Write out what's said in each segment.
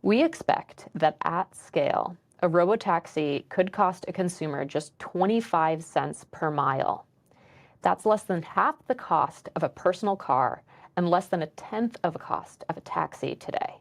We expect that at scale, a robotaxi could cost a consumer just 25 cents per mile. That's less than half the cost of a personal car and less than a tenth of the cost of a taxi today.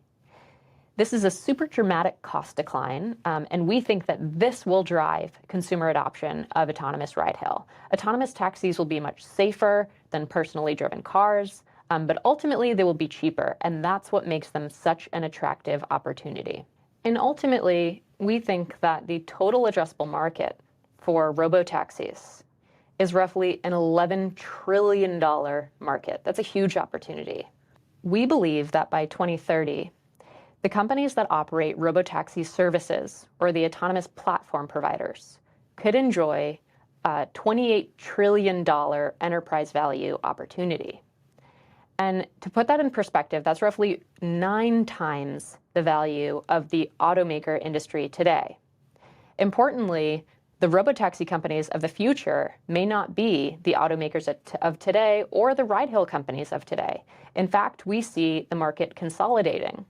This is a super dramatic cost decline, and we think that this will drive consumer adoption of autonomous ride-hail. Autonomous taxis will be much safer than personally driven cars, but ultimately they will be cheaper, and that's what makes them such an attractive opportunity. And ultimately, we think that the total addressable market for robotaxis is roughly an $11 trillion market. That's a huge opportunity. We believe that by 2030, the companies that operate robotaxi services, or the autonomous platform providers, could enjoy a $28 trillion enterprise value opportunity. And to put that in perspective, that's roughly 9 times the value of the automaker industry today. Importantly, the robotaxi companies of the future may not be the automakers of today or the ride-hail companies of today. In fact, we see the market consolidating.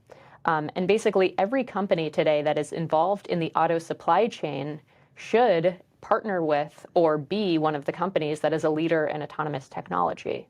And basically every company today that is involved in the auto supply chain should partner with or be one of the companies that is a leader in autonomous technology.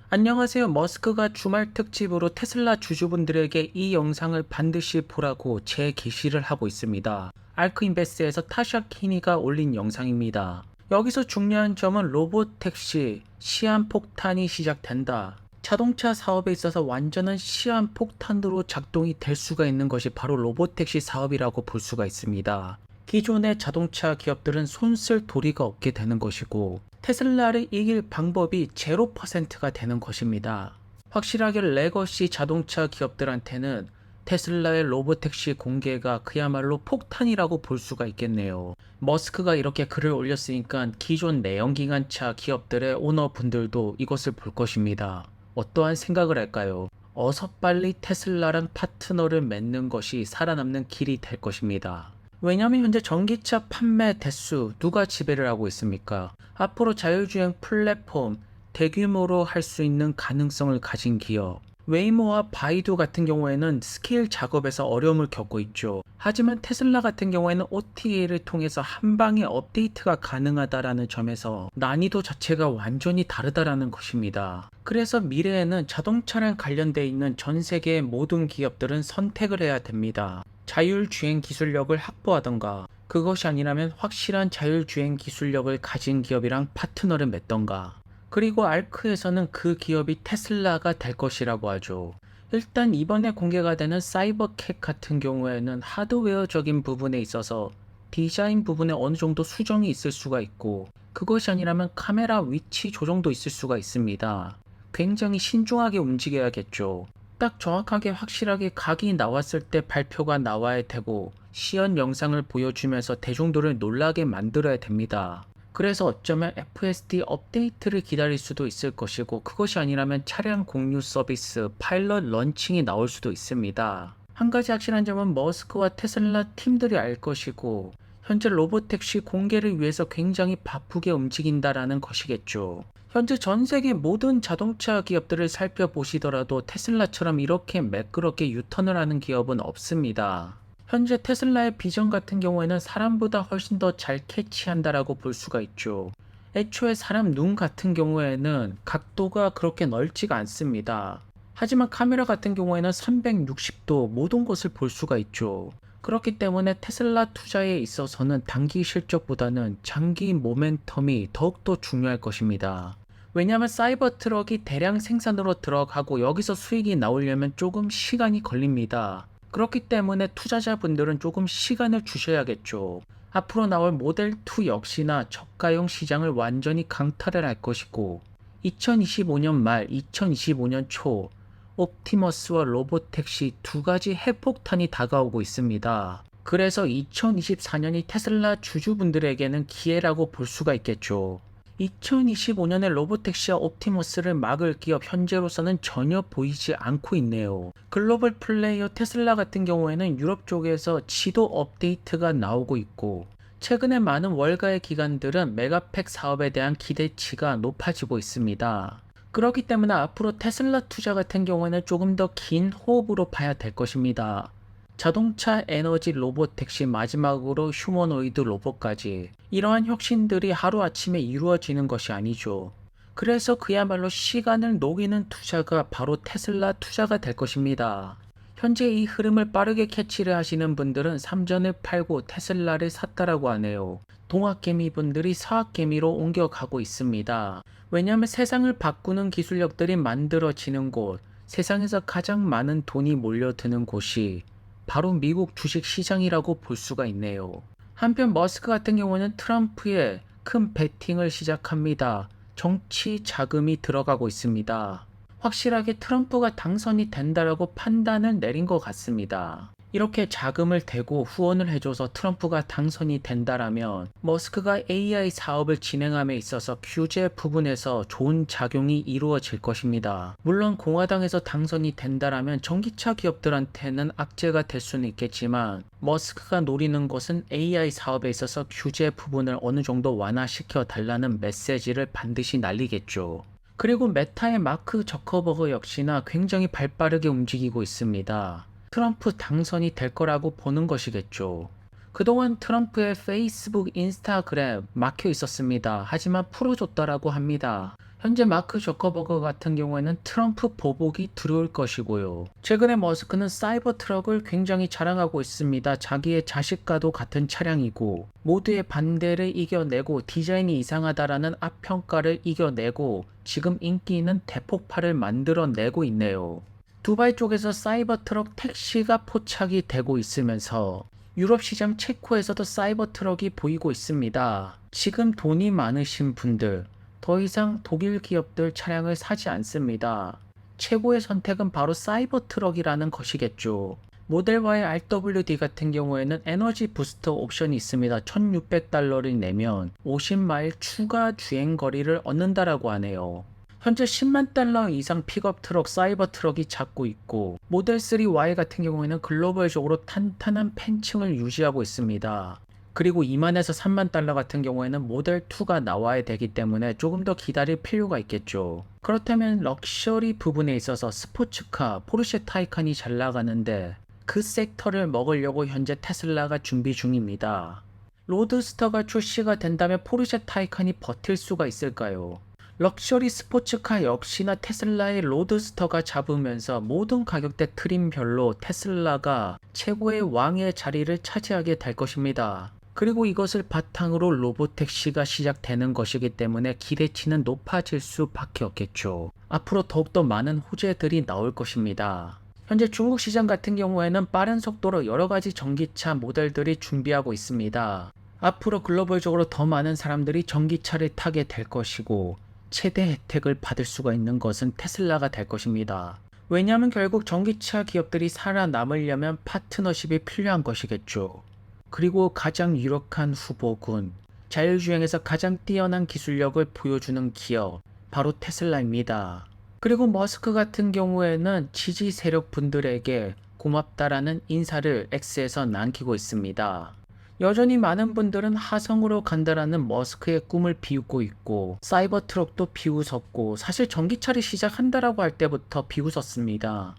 안녕하세요. 머스크가 주말 특집으로 테슬라 주주분들에게 이 영상을 반드시 보라고 재게시를 하고 있습니다. 알크인베스트에서 타샤 키니가 올린 영상입니다. 여기서 중요한 점은 로봇택시 시한폭탄이 시작된다. 자동차 사업에 있어서 완전한 시한폭탄으로 작동이 될 수가 있는 것이 바로 로봇택시 사업이라고 볼 수가 있습니다. 기존의 자동차 기업들은 손쓸 도리가 없게 되는 것이고 테슬라를 이길 방법이 0%가 되는 것입니다. 확실하게 레거시 자동차 기업들한테는 테슬라의 로봇택시 공개가 그야말로 폭탄이라고 볼 수가 있겠네요. 머스크가 이렇게 글을 올렸으니까 기존 내연기관차 기업들의 오너분들도 이것을 볼 것입니다. 어떠한 생각을 할까요? 어서 빨리 테슬라랑 파트너를 맺는 것이 살아남는 길이 될 것입니다. 왜냐하면 현재 전기차 판매 대수 누가 지배를 하고 있습니까? 앞으로 자율주행 플랫폼 대규모로 할 수 있는 가능성을 가진 기업 웨이모와 바이두 같은 경우에는 스케일 작업에서 어려움을 겪고 있죠. 하지만 테슬라 같은 경우에는 OTA를 통해서 한방에 업데이트가 가능하다라는 점에서 난이도 자체가 완전히 다르다라는 것입니다. 그래서 미래에는 자동차랑 관련되어 있는 전 세계의 모든 기업들은 선택을 해야 됩니다. 자율주행 기술력을 확보하던가 그것이 아니라면 확실한 자율주행 기술력을 가진 기업이랑 파트너를 맺던가 그리고 알크에서는 그 기업이 테슬라가 될 것이라고 하죠. 일단 이번에 공개가 되는 사이버캣 같은 경우에는 하드웨어적인 부분에 있어서 디자인 부분에 어느 정도 수정이 있을 수가 있고 그것이 아니라면 카메라 위치 조정도 있을 수가 있습니다. 굉장히 신중하게 움직여야겠죠. 딱 정확하게 확실하게 각이 나왔을 때 발표가 나와야 되고 시연 영상을 보여주면서 대중들을 놀라게 만들어야 됩니다. 그래서 어쩌면 FSD 업데이트를 기다릴 수도 있을 것이고 그것이 아니라면 차량 공유 서비스 파일럿 런칭이 나올 수도 있습니다. 한 가지 확실한 점은 머스크와 테슬라 팀들이 알 것이고 현재 로봇택시 공개를 위해서 굉장히 바쁘게 움직인다라는 것이겠죠. 현재 전 세계 모든 자동차 기업들을 살펴보시더라도 테슬라처럼 이렇게 매끄럽게 유턴을 하는 기업은 없습니다. 현재 테슬라의 비전 같은 경우에는 사람보다 훨씬 더 잘 캐치한다라고 볼 수가 있죠. 애초에 사람 눈 같은 경우에는 각도가 그렇게 넓지가 않습니다. 하지만 카메라 같은 경우에는 360도 모든 것을 볼 수가 있죠. 그렇기 때문에 테슬라 투자에 있어서는 단기 실적보다는 장기 모멘텀이 더욱더 중요할 것입니다. 왜냐하면 사이버 트럭이 대량 생산으로 들어가고 여기서 수익이 나오려면 조금 시간이 걸립니다. 그렇기 때문에 투자자분들은 조금 시간을 주셔야겠죠. 앞으로 나올 모델 2 역시나 저가형 시장을 완전히 강탈을 할 것이고 2025년 말 2025년 초 옵티머스와 로봇택시 두 가지 핵폭탄이 다가오고 있습니다. 그래서 2024년이 테슬라 주주분들에게는 기회라고 볼 수가 있겠죠. 2025년에 로봇택시와 옵티머스를 막을 기업 현재로서는 전혀 보이지 않고 있네요. 글로벌 플레이어 테슬라 같은 경우에는 유럽 쪽에서 지도 업데이트가 나오고 있고 최근에 많은 월가의 기관들은 메가팩 사업에 대한 기대치가 높아지고 있습니다. 그렇기 때문에 앞으로 테슬라 투자 같은 경우에는 조금 더 긴 호흡으로 봐야 될 것입니다. 자동차, 에너지, 로보택시, 마지막으로 휴머노이드 로봇까지 이러한 혁신들이 하루아침에 이루어지는 것이 아니죠. 그래서 그야말로 시간을 녹이는 투자가 바로 테슬라 투자가 될 것입니다. 현재 이 흐름을 빠르게 캐치를 하시는 분들은 삼전을 팔고 테슬라를 샀다라고 하네요. 동학개미 분들이 서학개미로 옮겨가고 있습니다. 왜냐하면 세상을 바꾸는 기술력들이 만들어지는 곳, 세상에서 가장 많은 돈이 몰려드는 곳이 바로 미국 주식 시장이라고 볼 수가 있네요. 한편 머스크 같은 경우는 트럼프에 큰 베팅을 시작합니다. 정치 자금이 들어가고 있습니다. 확실하게 트럼프가 당선이 된다라고 판단을 내린 것 같습니다. 이렇게 자금을 대고 후원을 해줘서 트럼프가 당선이 된다라면 머스크가 AI 사업을 진행함에 있어서 규제 부분에서 좋은 작용이 이루어질 것입니다. 물론 공화당에서 당선이 된다라면 전기차 기업들한테는 악재가 될 수는 있겠지만 머스크가 노리는 것은 AI 사업에 있어서 규제 부분을 어느 정도 완화시켜 달라는 메시지를 반드시 날리겠죠. 그리고 메타의 마크 저커버그 역시나 굉장히 발빠르게 움직이고 있습니다. 트럼프 당선이 될 거라고 보는 것이겠죠. 그동안 트럼프의 페이스북, 인스타그램 막혀 있었습니다. 하지만 풀어줬다라고 합니다. 현재 마크 저커버그 같은 경우에는 트럼프 보복이 들어올 것이고요. 최근에 머스크는 사이버 트럭을 굉장히 자랑하고 있습니다. 자기의 자식과도 같은 차량이고 모두의 반대를 이겨내고 디자인이 이상하다라는 악평가를 이겨내고 지금 인기 있는 대폭발을 만들어내고 있네요. 두바이 쪽에서 사이버 트럭 택시가 포착이 되고 있으면서 유럽 시장 체코에서도 사이버 트럭이 보이고 있습니다. 지금 돈이 많으신 분들 더 이상 독일 기업들 차량을 사지 않습니다. 최고의 선택은 바로 사이버 트럭이라는 것이겠죠. 모델 Y의 RWD 같은 경우에는 에너지 부스터 옵션이 있습니다. 1600달러를 내면 50마일 추가 주행 거리를 얻는다라고 하네요. 현재 10만 달러 이상 픽업 트럭, 사이버 트럭이 잡고 있고 모델 3Y 같은 경우에는 글로벌적으로 탄탄한 팬층을 유지하고 있습니다. 그리고 2만에서 3만 달러 같은 경우에는 모델 2가 나와야 되기 때문에 조금 더 기다릴 필요가 있겠죠. 그렇다면 럭셔리 부분에 있어서 스포츠카, 포르쉐 타이칸이 잘 나가는데 그 섹터를 먹으려고 현재 테슬라가 준비 중입니다. 로드스터가 출시가 된다면 포르쉐 타이칸이 버틸 수가 있을까요? 럭셔리 스포츠카 역시나 테슬라의 로드스터가 잡으면서 모든 가격대 트림별로 테슬라가 최고의 왕의 자리를 차지하게 될 것입니다. 그리고 이것을 바탕으로 로보택시가 시작되는 것이기 때문에 기대치는 높아질 수밖에 없겠죠. 앞으로 더욱더 많은 호재들이 나올 것입니다. 현재 중국 시장 같은 경우에는 빠른 속도로 여러가지 전기차 모델들이 준비하고 있습니다. 앞으로 글로벌적으로 더 많은 사람들이 전기차를 타게 될 것이고 최대 혜택을 받을 수가 있는 것은 테슬라가 될 것입니다. 왜냐하면 결국 전기차 기업들이 살아남으려면 파트너십이 필요한 것이겠죠. 그리고 가장 유력한 후보군, 자율주행에서 가장 뛰어난 기술력을 보여주는 기업, 바로 테슬라입니다. 그리고 머스크 같은 경우에는 지지 세력 분들에게 고맙다라는 인사를 X에서 남기고 있습니다. 여전히 많은 분들은 화성으로 간다라는 머스크의 꿈을 비우고 있고 사이버 트럭도 비웃었고 사실 전기차를 시작한다라고 할 때부터 비웃었습니다.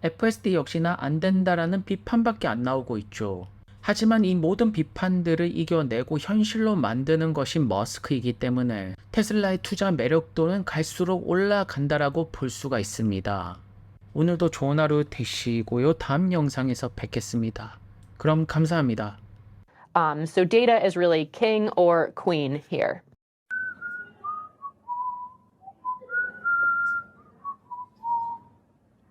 FSD 역시나 안 된다라는 비판밖에 안 나오고 있죠. 하지만 이 모든 비판들을 이겨내고 현실로 만드는 것이 머스크이기 때문에 테슬라의 투자 매력도는 갈수록 올라간다라고 볼 수가 있습니다. 오늘도 좋은 하루 되시고요. 다음 영상에서 뵙겠습니다. 그럼 감사합니다. So data is really king or queen here.